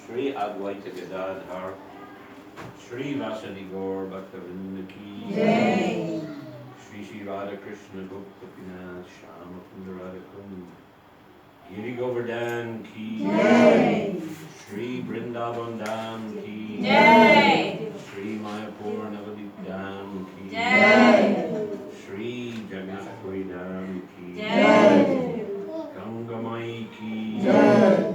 Shri Advaita Gadadhar, Shri Vasadi Gaur Bhaktavinda ki Jai. Shri Shri Radha Krishna Gopinath Shama Kunda Radha Kund Giri Govardhan ki Jai. Shri Vrindavan Dham ki Jai. Shri Mayapur Navadip Dham ki Jai. Shri Jagannath-puri Dham ki Jai. Ganga Mai ki Jai.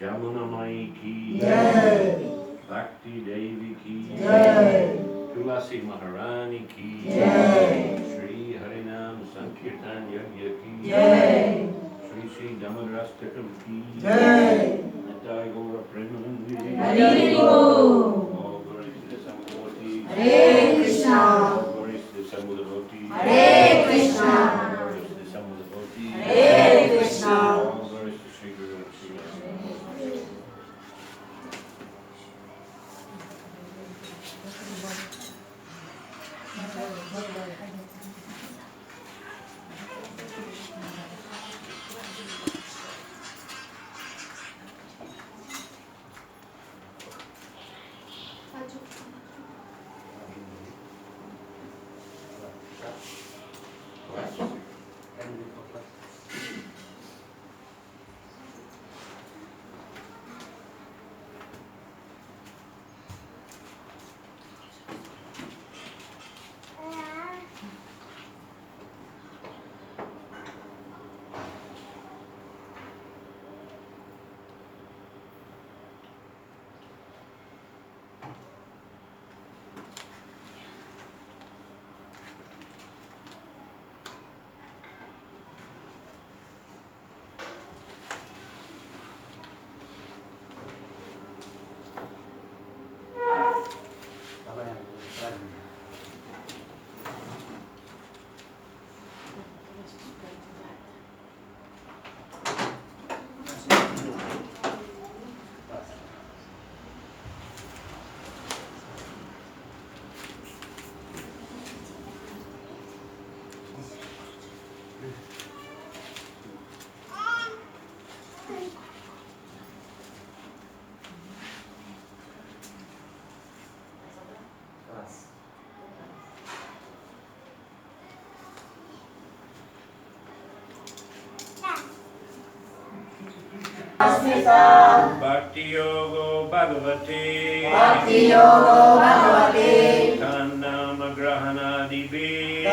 Jamuna Mai ki Jai. Bhakti Devi ki Jai. Tulasi Maharani ki Jai. Shri Harinam Sankirtan Yajna ki Jai. Shri Shri Damodarastakam ki Jai. Nitai Gaura Premanandi Hari Bol. All glory to the Samudavati Hare Krishna. All glory to the Samudavati Hare Krishna. All glory to the Samudavati Hare Krishna. All glory to Shri Guru and Shri Ram. Bhakti Yogo Bhagavate Bhakti Yogo Bhagavate Tannama Grahanadibi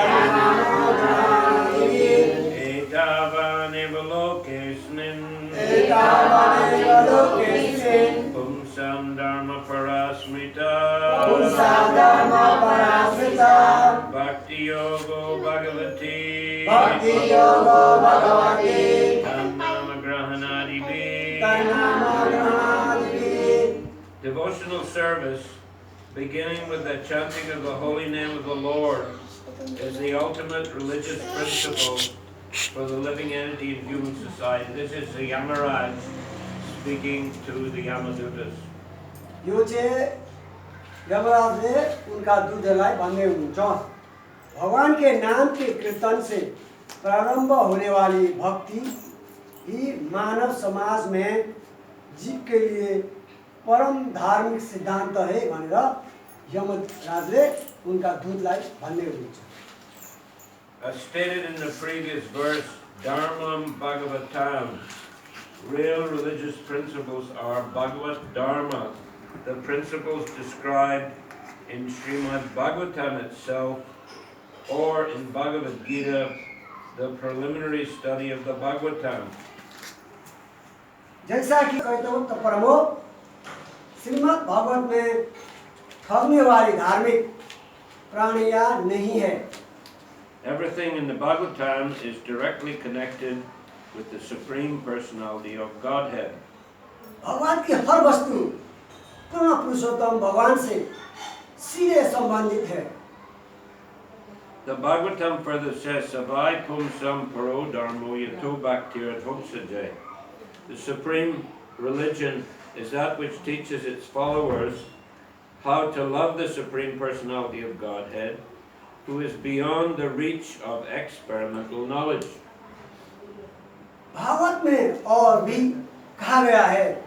Etavan Evalokesmin Pumsam Dharma Parasmita Bhakti Yogo Bhagavate Bhakti Yogo Bhagavate Tannama Grahanadibi. Devotional service, beginning with the chanting of the holy name of the Lord, is the ultimate religious principle for the living entity in human society. This is the Yamaraj speaking to the Yamadutas. यो चाहिँ यमराजले उनका दूतलाई भन्दै हुनुहुन्छ भगवान के नाम के कीर्तन से प्रारंभ होने वाली भक्ति ही मानव समाज में जीव के लिए परम धार्मिक सिद्धांत है भनेर यमराजले उनका दूतलाई भन्दै हुनुहुन्छ As stated in the previous verse, Dharmam Bhagavatam, real religious principles are Bhagavat Dharma, the principles described in Srimad Bhagavatam itself or in Bhagavad Gita, the preliminary study of the Bhagavatam. जैसा कि कैतवत्त परमो श्रीमद् भागवत में ठगने वाली धार्मिक प्राणियां नहीं है। Everything in the Bhagavatam is directly connected with the Supreme Personality of Godhead. भगवान की हर वस्तु पूर्ण पुरुषोत्तम भगवान से सीधे संबंधित है। The Bhagavatam further says, Savai Pumsam Paro Dharmo Yato Bhaktirat Homsajay. The supreme religion is that which teaches its followers how to love the Supreme Personality of Godhead, who is beyond the reach of experimental knowledge. Bhagwat में और भी कहा गया है,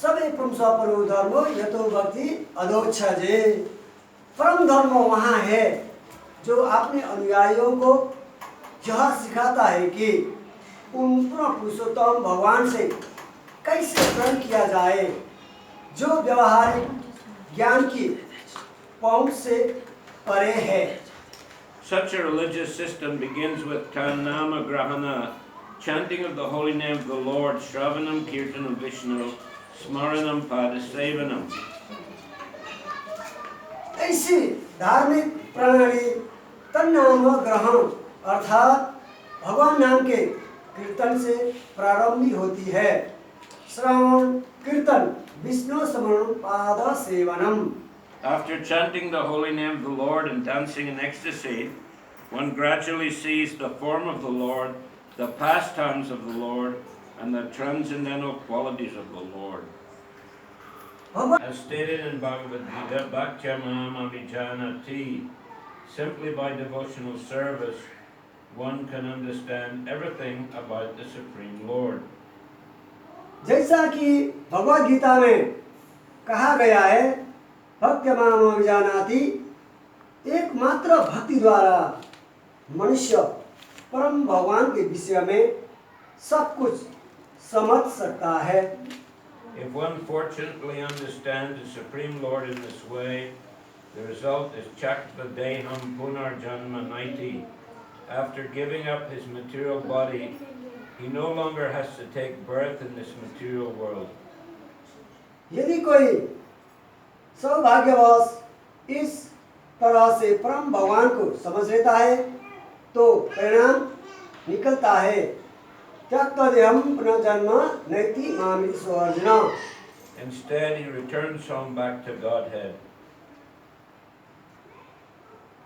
सबै पुंसा परो धर्मो यतो भक्ति अधोक्षजे। परम धर्म वहाँ है जो अपने अनुयायियों को यह सिखाता है कि उन पूर्ण पुरुषोत्तम भगवान से कैसे प्रेम किया जाए, जो व्यवहारिक ज्ञान की पहुंच से परे है। Such a religious system begins with Tanama Grahana, chanting of the holy name of the Lord, Shravanam Kirtanam Vishnu, Smaranam Padasevanam. ऐसी धार्मिक प्रणाली तन्नाम ग्रहण अर्थात भगवान नाम के कीर्तन से प्रारंभ होती है। श्रवण कीर्तन विष्णु स्मरण पाद सेवनम। After chanting the holy name of the Lord and dancing in ecstasy, one gradually sees the form of the Lord, the pastimes of the Lord, and the transcendental qualities of the Lord. As stated in Bhagavad Gita, Bhaktyamam Abhijanati, simply by devotional service, one can understand everything about the Supreme Lord. जैसा कि भगवद गीता में कहा गया है, भक्त्यमाम अभिजानाति, एकमात्र भक्ति द्वारा मनुष्य परम भगवान के विषय में सब कुछ समझ सकता है। If one fortunately understands the Supreme Lord in this way, the result is Chakta Deham Punarjanma Naiti. After giving up his material body, he no longer has to take birth in this material world. यदि कोई सौभाग्यवश इस तरह से परम भगवान को समझ लेता है, तो परिणाम निकलता है त्यक्तदेहं पुनर्जन्म नैति मामिति स्वर्ण। Instead, he returns home back to Godhead.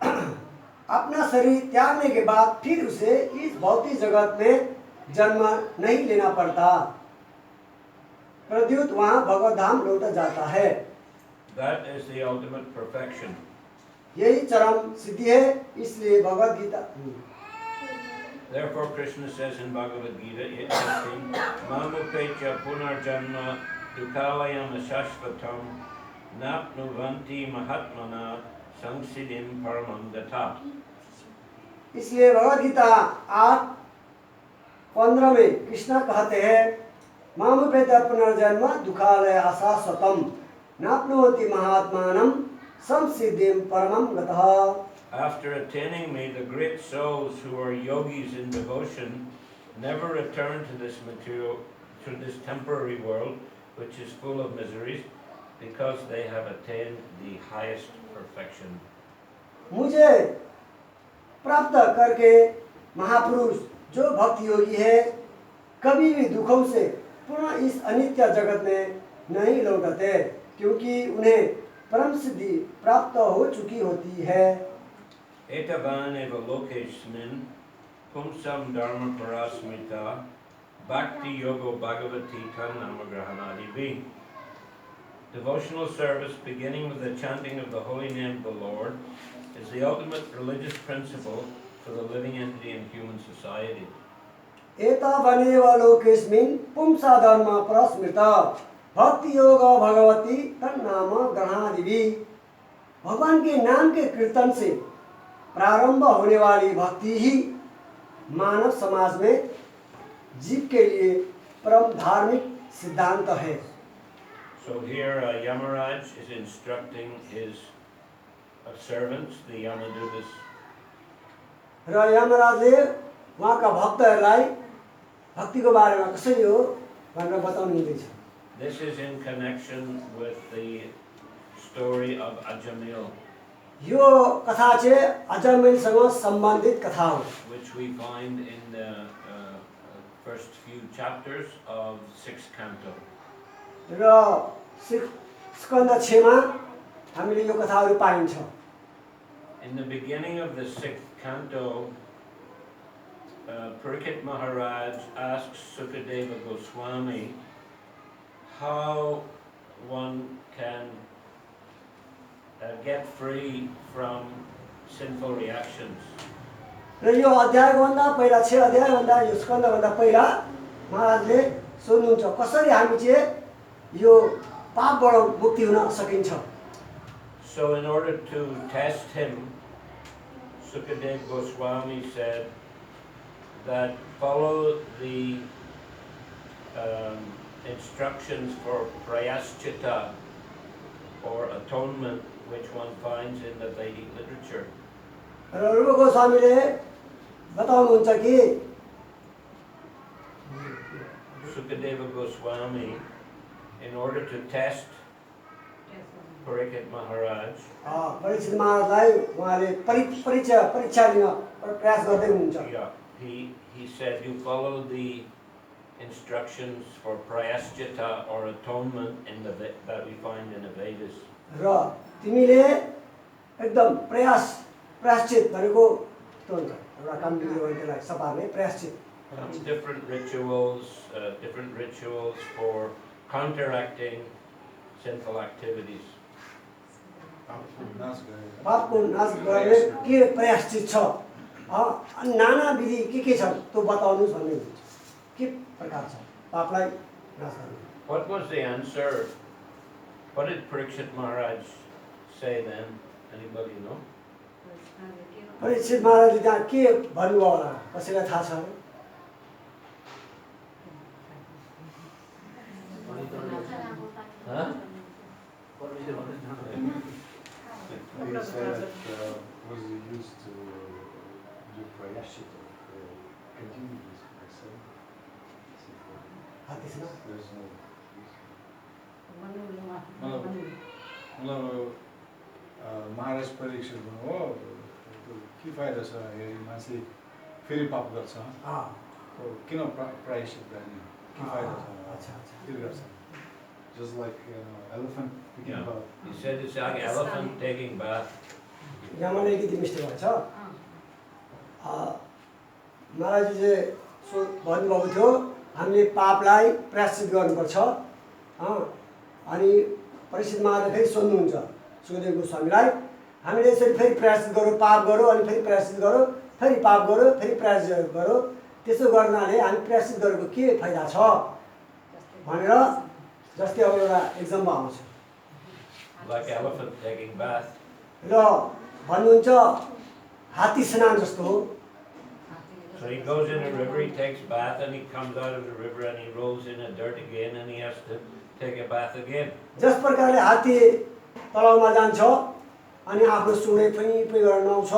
अपना शरीर त्यागने के बाद फिर उसे इस भौतिक जगत में जन्म नहीं लेना पड़ता, प्रत्युत वहाँ भगवत धाम लौट जाता है। That is the ultimate perfection. यही चरम सिद्धि है, इसलिए Bhagavad Gita. Therefore, Krishna says in Bhagavad Gita, Mamupecha punarjanma dukalayam ashashvatam napnuvanti mahatmana samsiddhim paramam gata. इसलिए भगवत गीता 8:15 में कृष्ण कहते हैं, मामुपेत पुनर्जन्म दुखालय अशाश्वतम नाप्नुवन्ति महात्मानं संसिद्धिं परमं गतः। After attaining me, the great souls who are yogis in devotion never return to this material, to this temporary world, which is full of miseries, because they have attained the highest perfection. मुझे प्राप्त करके महापुरुष जो भक्ति योगी है, कभी भी दुखों से पुनः इस अनित्य जगत में नहीं लौटते, क्योंकि उन्हें परम सिद्धि प्राप्त हो चुकी होती है। Etavan eva lokesmin pumsam dharma parasmita bhakti yogo bhagavati tanamagrahanadivi. Devotional service beginning with the chanting of the holy name of the Lord is the ultimate religious principle for the living entity in human society. एतावनेव लोकेस्मिन् पुंसा धर्म परस्मृता भक्ति योग भगवती तन्नाम ग्रहणादिवि। भगवान के नाम के कीर्तन से प्रारंभ होने वाली भक्ति ही मानव समाज में जीव के लिए परम धार्मिक सिद्धांत है। So here Yamaraj is instructing his servants, the Yamadutas. र यमराजले उहाँका भक्तहरूलाई भक्तिको बारेमा कसरी हो भनेर बताउनु हुँदैछ। This is in connection with the story of Ajamil, यो कथा चाहिँ अजमेलसँग सम्बन्धित कथा हो, which we find in the first few chapters of 6th canto. र स्कन्द 6 मा हामीले यो कथाहरू पाइन्छ। In the beginning of the 6th canto, Parikshit Maharaj asks Sukadeva Goswami how one can get free from sinful reactions. र यो अध्यायको भन्दा पहिला 6 अध्याय भन्दा यो स्कन्द भन्दा पहिला महाराजले सोध्नुहुन्छ कसरी हामी चाहिँ यो पापबाट मुक्ति हुन सकिन्छ। So in order to test him, Sukadeva Goswami said that follow the instructions for prayaschita or atonement which one finds in the Vedic literature. र रूप गोस्वामीले बताउनुहुन्छ कि Sukadeva Goswami, in order to test Parikshit Maharaj, Parikshit महाराजलाई उहाँले परीक्षा लिन प्रयास गर्दै हुनुहुन्छ। yeah, he said you follow the instructions for prayaschita or atonement in that we find in the Vedas. र तिमीले एकदम प्रायश्चित भनेको त्यो हुन्छ एउटा काम बिग्रियो भने त्यसलाई सपार्ने प्रायश्चित। Different rituals for counteracting sinful activities. पापको नाश गर्ने के प्रायश्चित छ, नाना विधि के छन् त्यो बताउनुस् भन्ने हुन्छ। के प्रकार छ पापलाई नाश गर्ने। What was the answer? What did Parikshit Maharaj say then? Anybody know? Parikshit महाराजले त्यहाँ के भन्नुभयो होला कसैलाई थाहा छ? Huh? He said that was used to do prayashita, continuous myself. There's no मतलब महाराज परीक्षित हो के फाइदा छ यदि मान्छे फेरि पाप गर्छ किन प्रायश्चित गर्ने के फाइदा छ के गर्छ just like elephant picking Yeah. up. He said it's like elephant taking bath. यहाँबाट अलिकति मिस्टेक भएछ। महाराजले भन्नुभएको थियो हामीले पापलाई प्रायश्चित गर्नुपर्छ। अनि परीक्षित महाराजले फेरि सोध्नुहुन्छ सुखदेव गोस्वामीलाई हामीले यसरी फेरि प्रायश्चित गरौँ, पाप गरौँ अनि फेरि प्रायश्चित गरौँ, फेरि पाप गरौँ, फेरि प्रायश्चित गरौँ, त्यसो गर्नाले हामी प्रायश्चित गरेको के फाइदा छ भनेर जस्तै अब एउटा एक्जाम्पल आउँछ। Like elephant taking bath. र भन्नुहुन्छ हात्ती स्नान जस्तो हो। So he goes in a river, he takes bath, and he comes out of the river and he rolls in the dirt again, and he has to take a bath again. जस प्रकारले हात्ती तलाउमा जान्छ अनि आफ्नो सुँगै पनि गरेर नुहाउँछ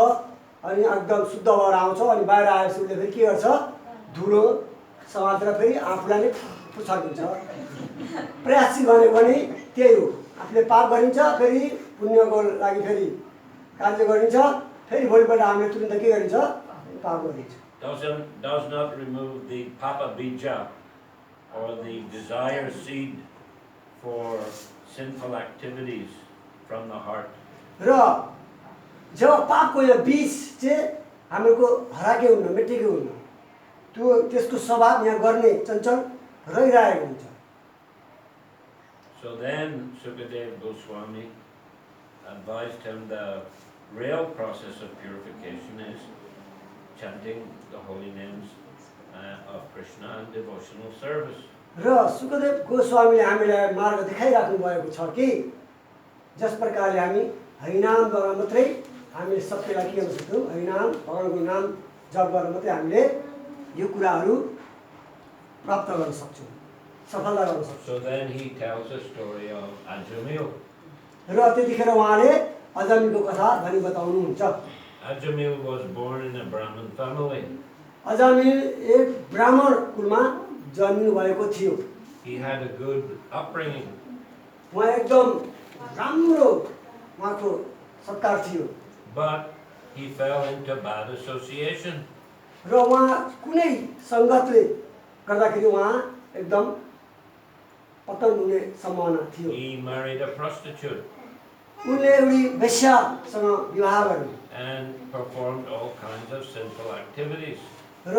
अनि एकदम शुद्ध भएर आउँछ अनि बाहिर आएपछि उसले फेरि के गर्छ धुलो समातेर फेरि आफूलाई नै पुछाकिन्छ। प्रायश्चित भनेको पनि त्यही हो, आफूले पाप गरिन्छ फेरि पुण्यको लागि फेरि कार्य गरिन्छ फेरि भोलिपल्ट हामीले तुरुन्त के गरिन्छ पाप गरिन्छ। Does not remove the papa bija or the desire seed for sinful activities from the heart. र जब पापको यो बीज चाहिँ हाम्रो हराके हुन्न मेटेकै हुन्न त्यो त्यसको स्वभाव यहाँ गर्ने चञ्चल रहिरहेको हुन्छ। So then Sukadeva Goswami advised him the real process of purification is chanting the holy names of Krishna and devotional service. र सुखदेव गोस्वामीले हामीलाई मार्ग देखाइराख्नु भएको छ कि जस प्रकारले हामी हरिनामद्वारा मात्रै हामीले सबैलाई के गर्न सक्छौँ, हरिनाम भगवानको नाम जप गरेर मात्रै हामीले यो कुराहरू प्राप्त गर्न सक्छौँ। सफलता गर्न सक्छौँ। So then he tells the story of Ajamil. र त्यतिखेर उहाँले अजामिलको कथा भनी बताउनुहुन्छ। Ajamil was born in a Brahmin family. Ajamil एक ब्राह्मण कुलमा जन्मिनु भएको थियो। He had a good upbringing. उहाँ एकदम राम्रो उहाँको संस्कार थियो। But he fell into bad association. र उहाँ कुनै सङ्गतले गर्दाखेरि उहाँ एकदम पतन हुने सम्भावना थियो। He married a prostitute उनले एउटी वेश्यासँग विवाह गरे and performed all kinds of sinful activities. र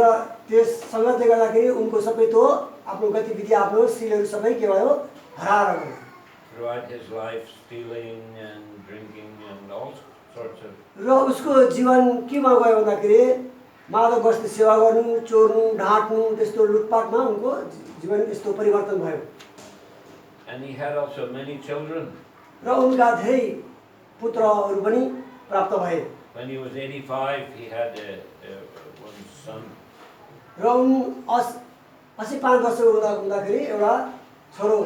त्यस सङ्गतले गर्दाखेरि उनको सबै त्यो आफ्नो गतिविधि आफ्नो सिलहरू सबै के भयो हराएर गयो। Throughout his life, stealing and drinking and all sorts of. र उसको जीवन केमा गयो भन्दाखेरि मादक वस्तु सेवा गर्नु, चोर्नु, ढाँट्नु, त्यस्तो लुटपाटमा उनको जीवन यस्तो परिवर्तन भयो। And he had also many children. र उनका धेरै पुत्रहरू पनि प्राप्त भए। When he was 85, he had one son. र उन 85 वर्षको हुँदाखेरि एउटा छोरो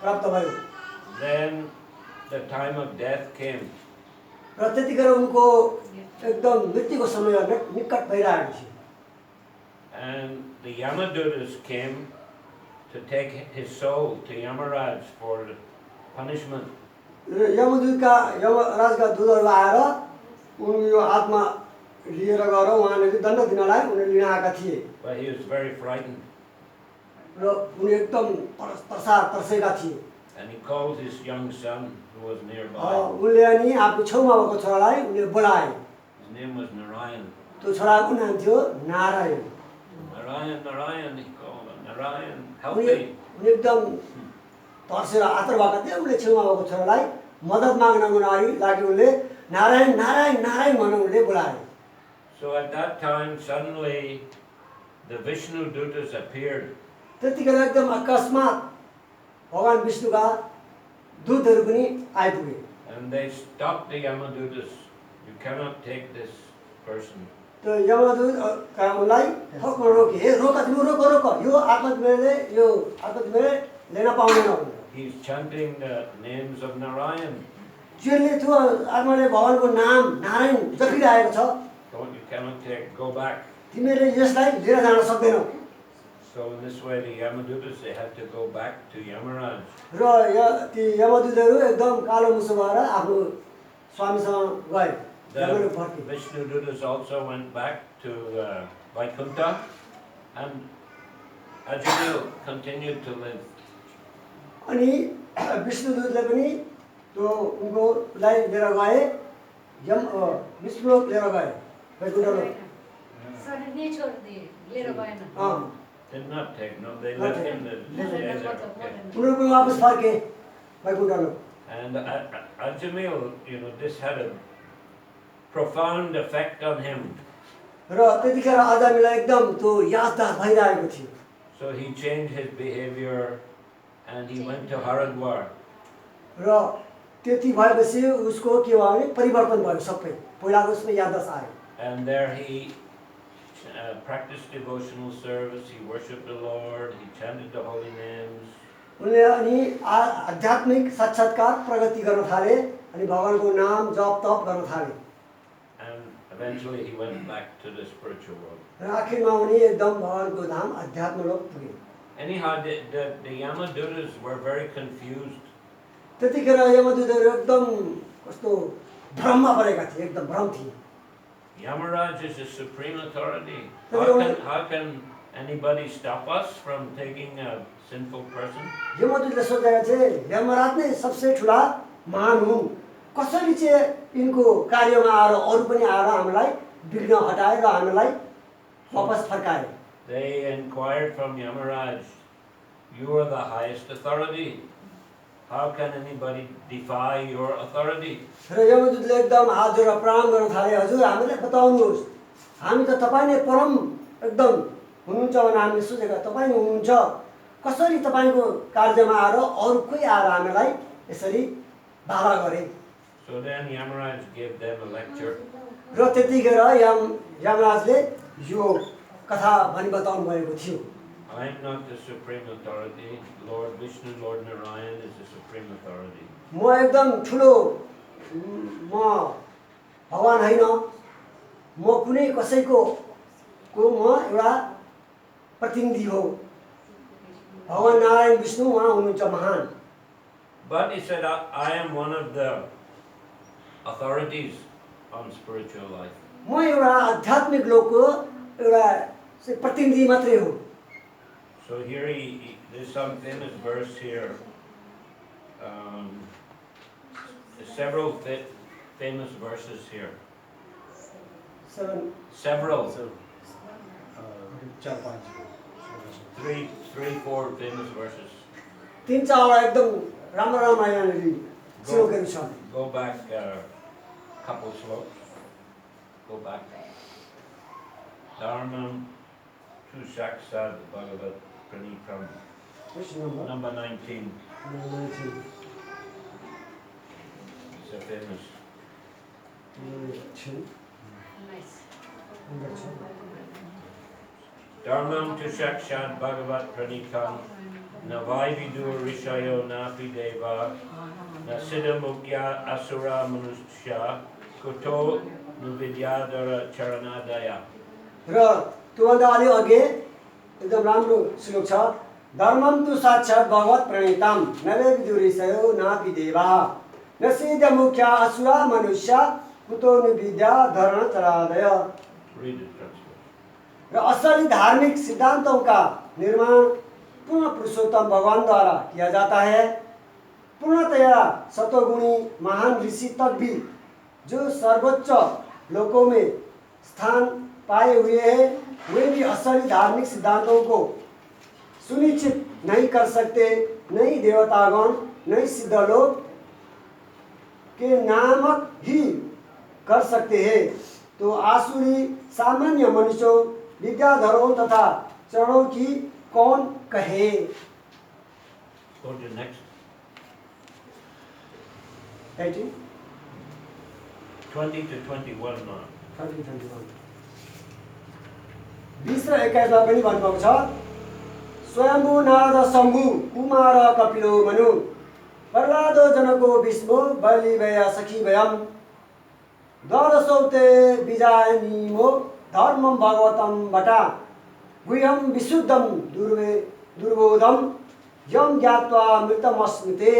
प्राप्त भयो। Then the time of death came. र त्यतिखेर उनको एकदम मृत्युको समय निकट भइरहेको थियो। And the Yamadutas came to take his soul to Yamaraj for punishment. र यमराजका दूतहरू आएर उनको यो आत्मा लिएर गएर उहाँले दण्ड दिनलाई उनीहरूले लिन आएका थिए। But he was very frightened. र उनी एकदम तर्सेका थिए। And he called his young son who was nearby. उनले अनि आफ्नो छेउमा भएको छोरालाई उनले बोलाए। His name was Narayan. त्यो छोराको नाम थियो Narayan. Narayan, Narayan, he called him. Narayan, help उनी me. एकदम तर्सेर आतर भएको थियो। उनले छेउमा भएको छोरालाई मद्दत माग्नको लागि उनले नारायण नारायण नारायण भनेर उनले बोलाए। So at that time, suddenly, the Vishnu Dutas appeared. त्यतिखेर एकदम अकस्मात भगवान विष्णुका दूतहरू पनि आइपुगे। And they stopped the Yamadutas. You cannot take this person. त्यो यमदूत उनलाई ठोक्न रोके, हे रोक तिमी रोक रोक, यो आत्मा तिमीले लिन पाउँदैनौ। He's chanting the names of Narayan. जसले त्यो आत्माले भगवानको नाम नारायण जपिरहेको छ, Don't, you cannot take, go back. तिमीले यसलाई लिएर जान सक्दैनौ। So in this way, the Yamadutas, they had to go back to Yamaraj. र ती यमदूतहरू एकदम कालो मुसो भएर आफ्नो स्वामीसँग गए। The Vishnu Dutas also went back to Vaikuntha, and Ajamil continued to live. अनि विष्णुदूतले पनि त्यो उनकोलाई लिएर गए, विष्णुलोक लिएर गए, Vaikunthaloka. Did not take, no, they left him to stay there. Okay. उनीहरू पनि वापस फर्के Vaikunthaloka. And Ajamil, this had a profound effect on him. र त्यतिखेर अजामिललाई एकदम त्यो याददार भइरहेको थियो। So he changed his behavior and he went to Haridwar. र त्यति भएपछि उसको के भयो भने परिवर्तन भयो सबै। पहिलाको उसमा याददार आयो। And there he practiced devotional service, he worshipped the Lord, he chanted the holy names. उनले अनि आध्यात्मिक साक्षात्कार प्रगति गर्न थाले अनि भगवानको नाम जप तप गर्न थाले। And eventually he went back to the spiritual world. र आखिरमा उनी एकदम भगवानको धाम अध्यात्मलोक पुगे। Anyhow, the Yamadutas were very confused. त्यतिखेर यमदूतहरू एकदम कस्तो भ्रममा परेका थिए, एकदम भ्रम थिए। Yamaraj is the supreme authority. How can anybody stop us from taking a sinful person? यमदूतले सोचेका थिए यमराज नै सबसे ठुला महान हुन्, कसरी चाहिँ यिनको कार्यमा आएर अरू पनि आएर हामीलाई विघ्न हटाएर हामीलाई वापस फर्काए। They inquired from Yamaraj, you are the highest authority. How can anybody defy your authority? र यमदूतले एकदम हात जोडेर प्रणाम गर्न थाले, हजुर हामीलाई बताउनुहोस्, हामी त तपाईँ नै परम एकदम हुनुहुन्छ भनेर हामीले सोचेका, तपाईँ नै हुनुहुन्छ, कसरी तपाईँको कार्यमा आएर अरू कोही आएर हामीलाई यसरी बाधा गरे। So then Yamaraj gave them a lecture. र त्यतिखेर यमराजले यो कथा भनी बताउनु भएको थियो। I am not the supreme authority. Lord Vishnu, Lord Narayan is the supreme authority. म एकदम ठुलो म भगवान होइन, म कुनै कसैको म एउटा प्रतिनिधि हो। भगवान नारायण विष्णु उहाँ हुनुहुन्छ महान। But he said, I am one of the authorities on spiritual life. म एउटा आध्यात्मिक लोकको एउटा प्रतिनिधि मात्रै हो। So here there's some famous verse here. Several famous verses here. Several. Three, four famous verses. तीन चारवटा एकदम राम्रो राम्रो यहाँनिर श्लोकहरू छन्। Go back couple slopes. Go back. Dharmam tu Saksad Bhagavat Pranitam. Number 19. It's a famous. Dharmam tu Saksad Bhagavat Pranitam. Navai vidur rishayo napi deva. Nasidam mukya asura manusya. Kuto nuvidyadara charanadaya. र त्योभन्दा अलि अघि एकदम राम्रो श्लोक छ। धर्मम तु साक्षात् भगवत प्रणीतम नवे विदुरिषयो नापि देवा न सिद्ध मुख्या असुरा मनुष्य कुतो निविद्या धरण चरादय। र असली धार्मिक सिद्धांतों का निर्माण पूर्ण पुरुषोत्तम भगवान द्वारा किया जाता है। पूर्णतया सतोगुणी महान ऋषि तक भी जो सर्वोच्च लोकों में स्थान पाए हुए हैं, वे भी असली धार्मिक सिद्धांतों को सुनिश्चित नहीं कर सकते। नहीं देवतागण, नहीं सिद्ध लोग के नामक ही कर सकते हैं, तो आसुरी सामान्य मनुष्यों, विद्याधरों तथा चरणों की कौन कहे। Go to next. 18 20 to 21 now. 20-21 20 र 21 मा पनि भन्नुभएको छ। स्वयम्भू नारद शम्भु कुमार कपिलो मनु प्रह्लादो जनको विष्णु बलि भया सखी भयम द्वादशौते विजायनीमो धर्मम भगवतम बटा गुह्यम विशुद्धम दुर्बोधम यम ज्ञात्वा मृतमस्मृते।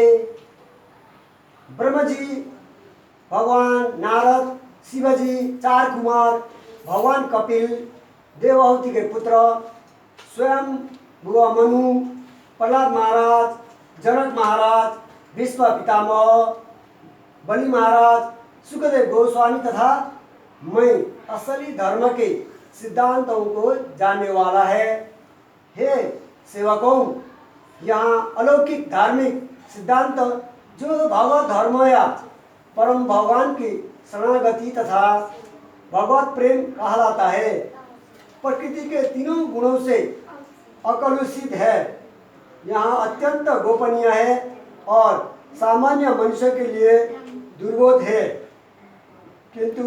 ब्रह्मजी, भगवान नारद, शिवजी, चार कुमार, भगवान कपिल, देवहूति के पुत्र, स्वयं भुआ मनु, प्रहलाद महाराज, जनक महाराज, विश्व पितामह, बलि महाराज, सुखदेव गोस्वामी तथा मैं असली धर्म के सिद्धांतों को जानने वाला है। हे सेवकों, यहाँ अलौकिक धार्मिक सिद्धांत जो भगवत धर्म या परम भगवान की शरणागति तथा भगवत प्रेम कहलाता है, प्रकृति के तीनों गुणों से अकलुषित है, यहाँ अत्यंत गोपनीय है और सामान्य मनुष्य के लिए दुर्बोध है। किंतु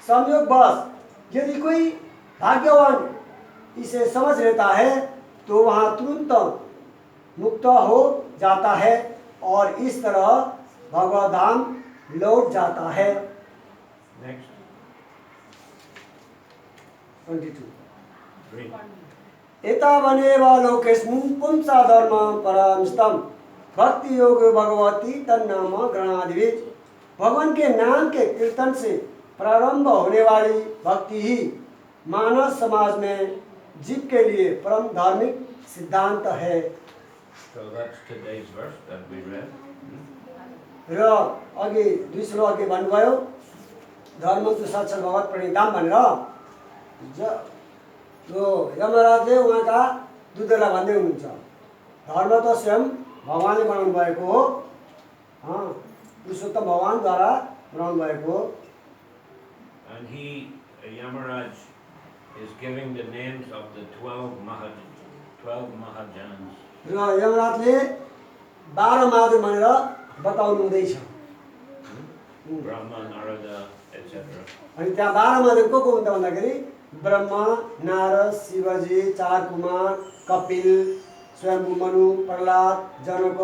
संयोगवश यदि कोई भाग्यवान इसे समझ लेता है तो वहाँ तुरंत मुक्त हो जाता है और इस तरह भगवत धाम लौट जाता है। Next. 22 एतावनेव लोकेस्मिन् पुंसा धर्म परामस्तम भक्ति योग भगवती तन्नाम गणाधिविज। भगवान के नाम के कीर्तन से प्रारंभ होने वाली भक्ति ही मानव समाज में जीव के लिए परम धार्मिक सिद्धांत है। So that's today's verse that we read. र अघि दुई श्लोक अघि भन्नुभयो धर्म तो साक्षात् भगवत प्रणीतम भनेर जो यमराजले उहाँका दूतलाई भन्दै हुनुहुन्छ, धर्म त स्वयं भगवानले बनाउनु भएको हो, पुरुषोत्तम भगवानद्वारा बनाउनु भएको हो। And Yamaraj is giving the names of the 12 Mahajans. र यमराजले 12 महाजन भनेर बताउनु हुँदैछ। Brahma, Narada, etc. अनि त्यहाँ 12 मा चाहिँ को हुन्छ भन्दाखेरि ब्रह्मा, नारद, शिवजी, 4 कुमार, कपिल, स्वयम्भू मनु, प्रहलाद, जनक,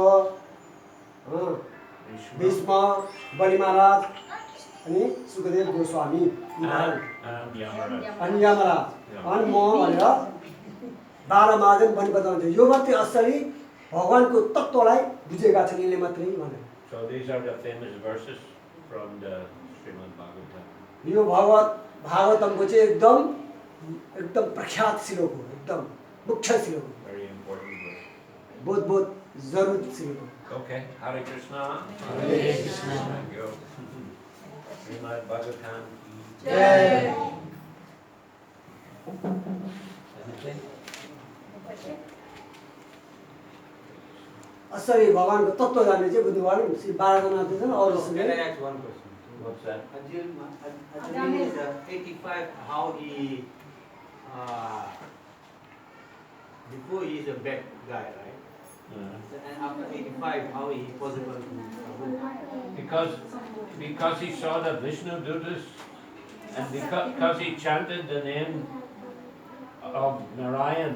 भीष्म, बलि महाराज अनि सुखदेव गोस्वामी And Yamaraj. अनि यमराज अनि म भनेर 12 मा चाहिँ पनि बताउँथे यो मात्रै असली भगवानको तत्त्वलाई बुझेका छन् यिनले मात्रै भने So these are the famous verses from the Srimad Bhagavatam. यो भागवतमको चाहिँ एकदम प्रख्यात श्लोक हो एकदम मुख्य श्लोक हो Very important verse. बहुत जरुरी श्लोक हो Okay, Hare Krishna. Hare Krishna. Thank you. Srimad Bhagavatam. Jay Anything? असली भगवानको तत्त्व जान्ने चाहिँ बुझ्नुभयो नि श्री 12 जना छन् अरु Can I सुने ask one question? What's that? Arjun is 85. How he before he is a bad guy, right? And after 85, how he possible to Because he saw the Vishnu Dutas and because he chanted the name of Narayan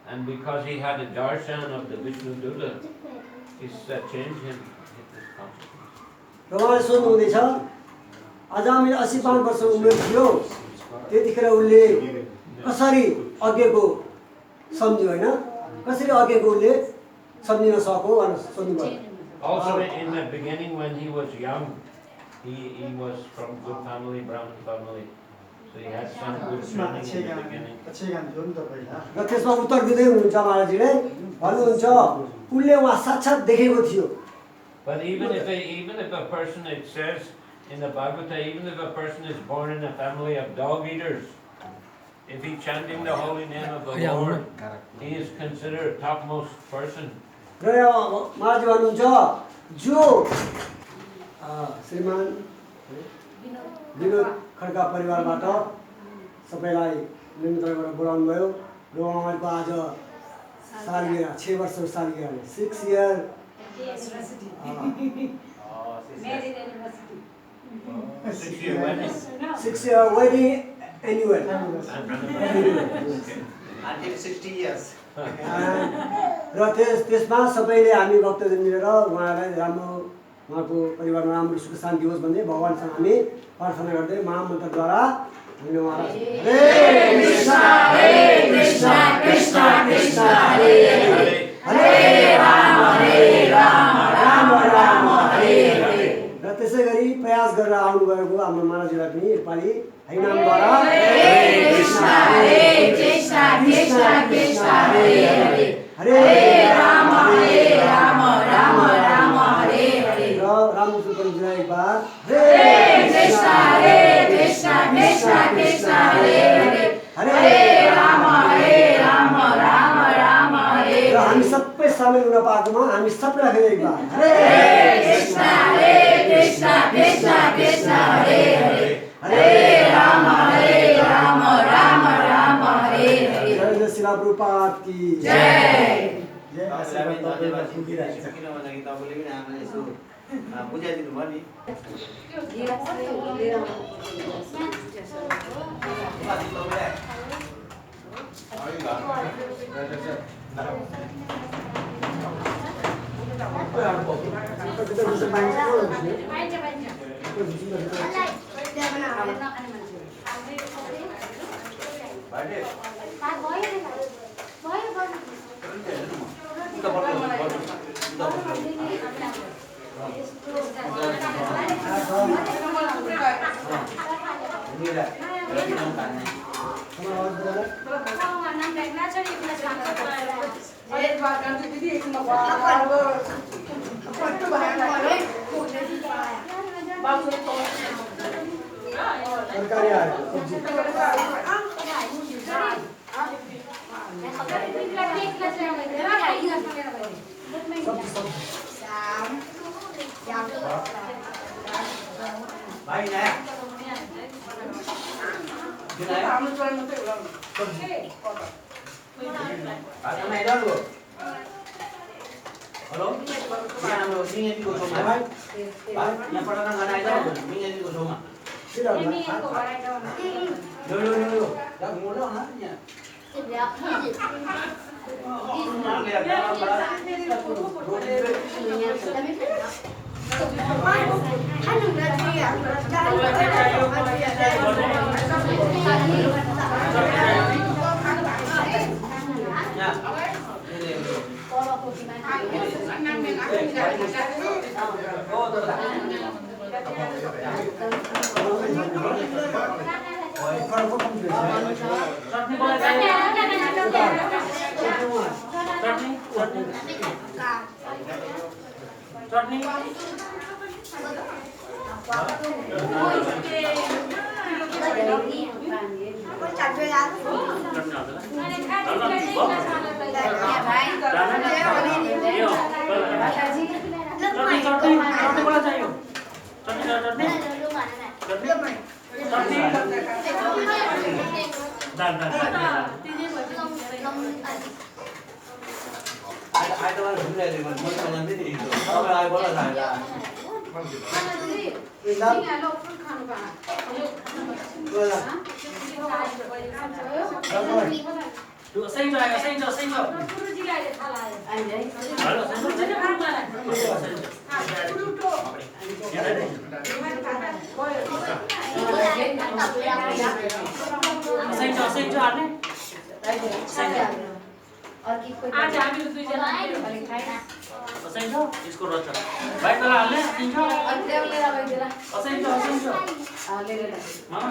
and because he had a darshan of the Vishnu Duta, he changed him. उहाँले सोध्नु हुँदैछ आज मेरो 85 वर्ष उमेर थियो त्यतिखेर उनले कसरी अघिको सम्झ्यो हैन कसरी अघिको उनले सम्झिन सक्यो भनेर सोध्नु भयो Also in the beginning when he was young, he was from good family, Brahmin family. So he had some good training in the beginning. र त्यसमा उत्तर दिँदै हुनुहुन्छ महाराजजीले भन्नुहुन्छ उनले उहाँ साक्षात् देखेको थियो But even if a person, it says in the Bhagavata, even if a person is born in a family of dog eaters, if he's chanting the holy name of the Lord, he is considered a topmost person. र महाराज भन्नुहुन्छ जो श्रीमान विनोद खड्का परिवारबाट सबैलाई निमन्त्रणाबाट बोलाउनु भयो र उहाँको आज सालगिरह 6 वर्षको सालगिरह 6 year Married anniversary. 6 year wedding. 6 year wedding annual until 60 years? र त्यसमा सबैले हामी भक्तजन मिलेर उहाँलाई राम्रो उहाँको परिवारमा राम्रो सुख शान्ति होस् भन्दै भगवानसँग हामी प्रार्थना गर्दै महामन्त्रद्वारा हामीले उहाँलाई हरे कृष्ण कृष्ण कृष्ण हरे हरे हरे राम राम राम हरे हरे र त्यसै गरी प्रयास गरेर आउनुभएको हाम्रो महाराजलाई पनि नेपाली हरिनामद्वारा हरे कृष्ण कृष्ण कृष्ण हरे हरे हरे राम राम राम हरे हरे र राम्रो सुन्नु एक बार हरे कृष्ण कृष्ण कृष्ण हरे हरे हरे राम राम हरे र हामी सबै सामेल हुन पाएकोमा हामी सबैलाई फेरि एक बार हरे कृष्ण कृष्ण कृष्ण हरे हरे हरे राम राम हरे हरे जय शिला प्रभुपाद की जय जय तपाईँलाई धन्यवाद दिइरहेको छ किनभने तपाईँले पनि हामीलाई यसो बुझाइदिनु भयो नि तरकारी आयो सब्जी भाइ नयाँ Halo? Yang हाम्रो सिंहजीको छेउमा यहाँ पढाउन गर्न आइज सिंहजीको छेउमा लो जा मोडो न यहाँ आज हामी दुईजना असैन्छ यसको रच भाइ तल हाल्ने दिन्छ असैन्छ मामा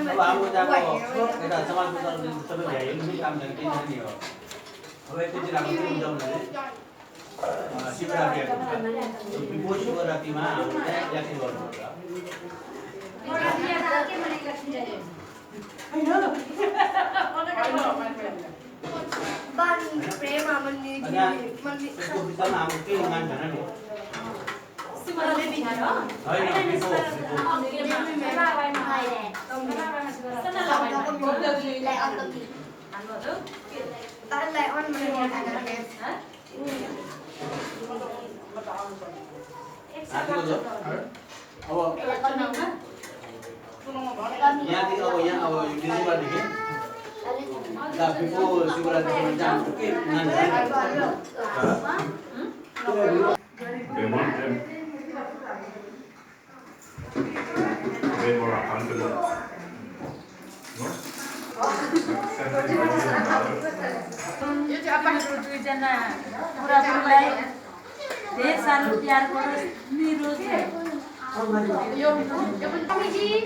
अब हाम्रो जाको एउटा समाज सबै भ्याइनु काम गर्ने केही छैन हो अब एकचोटि राम्रो हुन्छ भने शिवरात्रि विभो शिवरात्रिमा हाम्रो त्यहाँ यात्रा गर्नुपर्छ त्यसको विषयमा हाम्रो केही मान छैन नि यहाँदेखि अब यहाँ अब डिसेम्बरदेखि विभो शिवरात्रिमा चाहिँ के They want them way more accountable. No? यो चाहिँ अपन दुईजना बुढाबुढीलाई धेरै सानो प्यार गरोस् निरोज